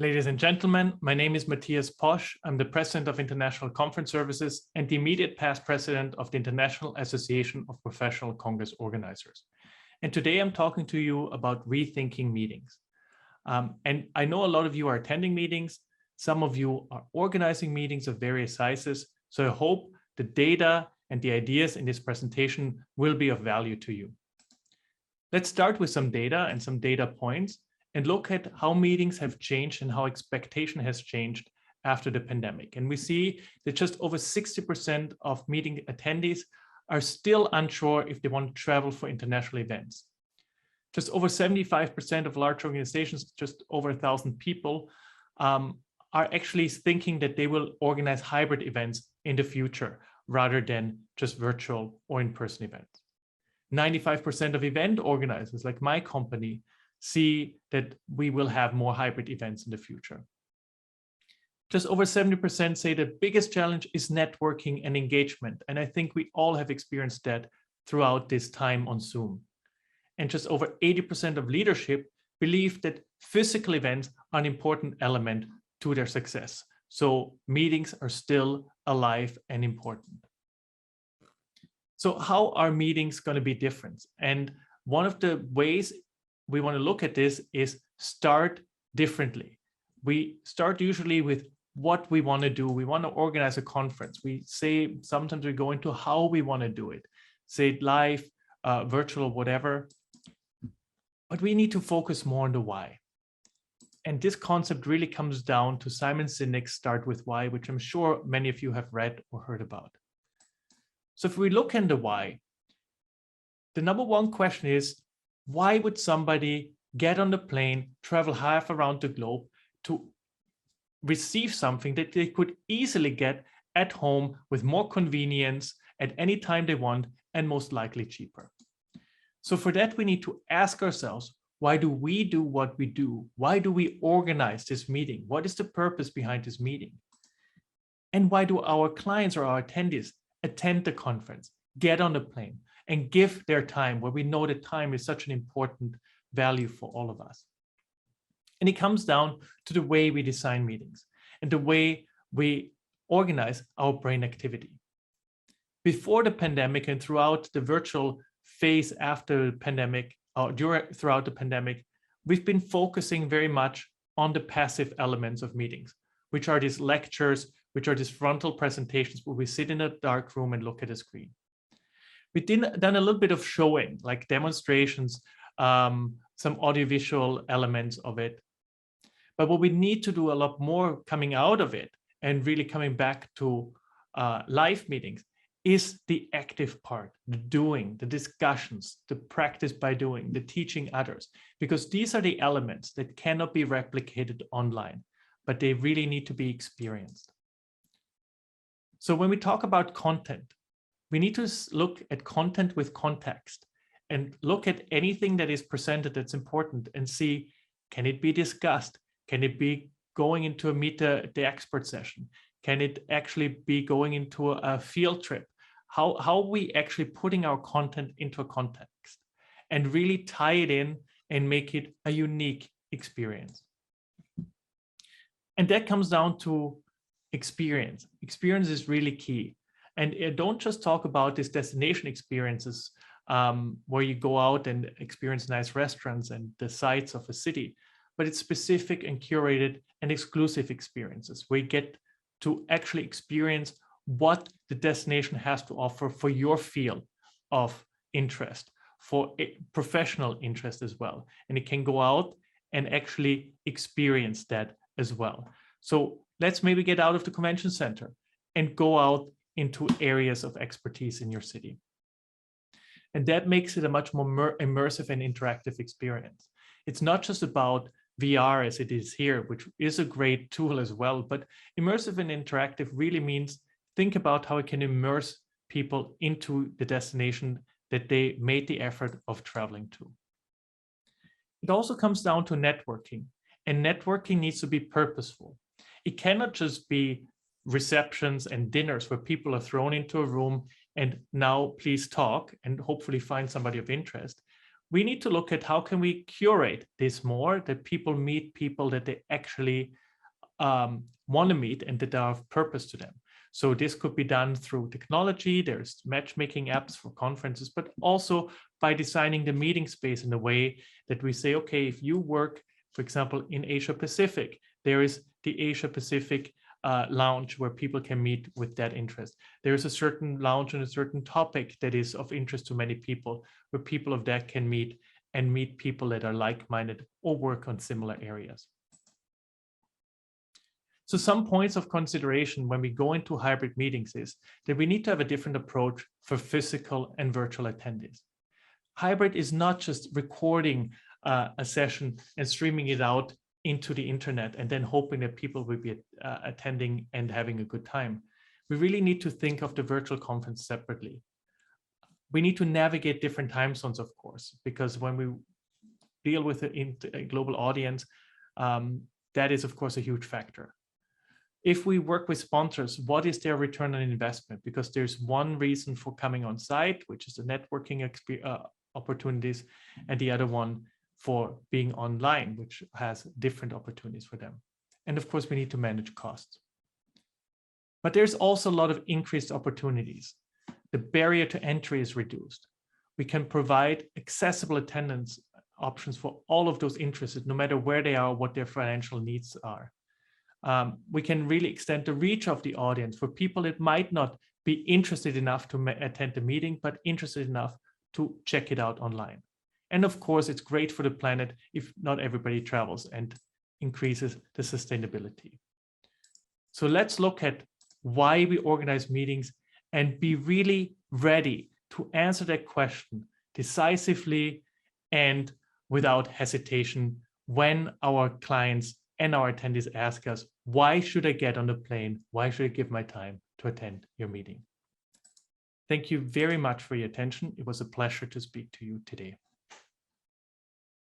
Ladies and gentlemen, my name is Mathias Posch. I'm the President of International Conference Services and the immediate past President of the International Association of Professional Congress Organizers. And today I'm talking to you about rethinking meetings. And I know a lot of you are attending meetings. Some of you are organizing meetings of various sizes. So I hope the data and the ideas in this presentation will be of value to you. Let's start with some data and some data points and look at how meetings have changed and how expectation has changed after the pandemic. And we see that just over 60% of meeting attendees are still unsure if they want to travel for international events. Just over 75% of large organizations, just over 1,000 people, are actually thinking that they will organize hybrid events in the future rather than just virtual or in-person events. 95% of event organizers, like my company, see that we will have more hybrid events in the future. Just over 70% say the biggest challenge is networking and engagement. And I think we all have experienced that throughout this time on Zoom. And just over 80% of leadership believe that physical events are an important element to their success. So meetings are still alive and important. So how are meetings going to be different? And one of the ways we want to look at this is start differently. We start usually with what we want to do. We want to organize a conference. We say sometimes we go into how we want to do it, say it live, virtual, whatever. But we need to focus more on the why. And this concept really comes down to Simon Sinek's Start With Why, which I'm sure many of you have read or heard about. So if we look at the why, the number one question is, why would somebody get on the plane, travel half around the globe to receive something that they could easily get at home with more convenience at any time they want and most likely cheaper? So for that, we need to ask ourselves, why do we do what we do? Why do we organize this meeting? What is the purpose behind this meeting? And why do our clients or our attendees attend the conference, get on the plane, and give their time, where we know that time is such an important value for all of us? And it comes down to the way we design meetings and the way we organize our brain activity. Before the pandemic and throughout the virtual phase after the pandemic, or throughout the pandemic, we've been focusing very much on the passive elements of meetings, which are these lectures, which are these frontal presentations where we sit in a dark room and look at a screen. We've done a little bit of showing, like demonstrations, some audiovisual elements of it. But what we need to do a lot more coming out of it and really coming back to live meetings is the active part, the doing, the discussions, the practice by doing, the teaching others, because these are the elements that cannot be replicated online, but they really need to be experienced. So when we talk about content, we need to look at content with context and look at anything that is presented that's important and see, can it be discussed? Can it be going into a meet the expert session? Can it actually be going into a field trip? How are we actually putting our content into a context and really tie it in and make it a unique experience? And that comes down to experience. Experience is really key. And don't just talk about these destination experiences where you go out and experience nice restaurants and the sights of a city, but it's specific and curated and exclusive experiences where you get to actually experience what the destination has to offer for your field of interest, for professional interest as well. And it can go out and actually experience that as well. So let's maybe get out of the convention center and go out into areas of expertise in your city. And that makes it a much more immersive and interactive experience. It's not just about VR as it is here, which is a great tool as well, but immersive and interactive really means think about how it can immerse people into the destination that they made the effort of traveling to. It also comes down to networking, and networking needs to be purposeful. It cannot just be receptions and dinners where people are thrown into a room and now please talk and hopefully find somebody of interest. we need to look at how can we curate this more, that people meet people that they actually want to meet and that are of purpose to them. So this could be done through technology. There's matchmaking apps for conferences, but also by designing the meeting space in a way that we say, okay, if you work, for example, in Asia Pacific, there is the Asia Pacific lounge where people can meet with that interest. There is a certain lounge on a certain topic that is of interest to many people, where people of that can meet and meet people that are like-minded or work on similar areas. So some points of consideration when we go into hybrid meetings is that we need to have a different approach for physical and virtual attendees. Hybrid is not just recording a session and streaming it out into the internet and then hoping that people will be attending and having a good time. We really need to think of the virtual conference separately. We need to navigate different time zones, of course, because when we deal with a global audience, that is, of course, a huge factor. If we work with sponsors, what is their return on investment? Because there's one reason for coming on site, which is the networking opportunities, and the other one for being online, which has different opportunities for them. And of course, we need to manage costs. But there's also a lot of increased opportunities. The barrier to entry is reduced. We can provide accessible attendance options for all of those interested, no matter where they are, what their financial needs are. We can really extend the reach of the audience for people that might not be interested enough to attend the meeting, but interested enough to check it out online. And of course, it's great for the planet if not everybody travels and increases the sustainability. So let's look at why we organize meetings and be really ready to answer that question decisively and without hesitation when our clients and our attendees ask us, why should I get on the plane? Why should I give my time to attend your meeting? Thank you very much for your attention. It was a pleasure to speak to you today.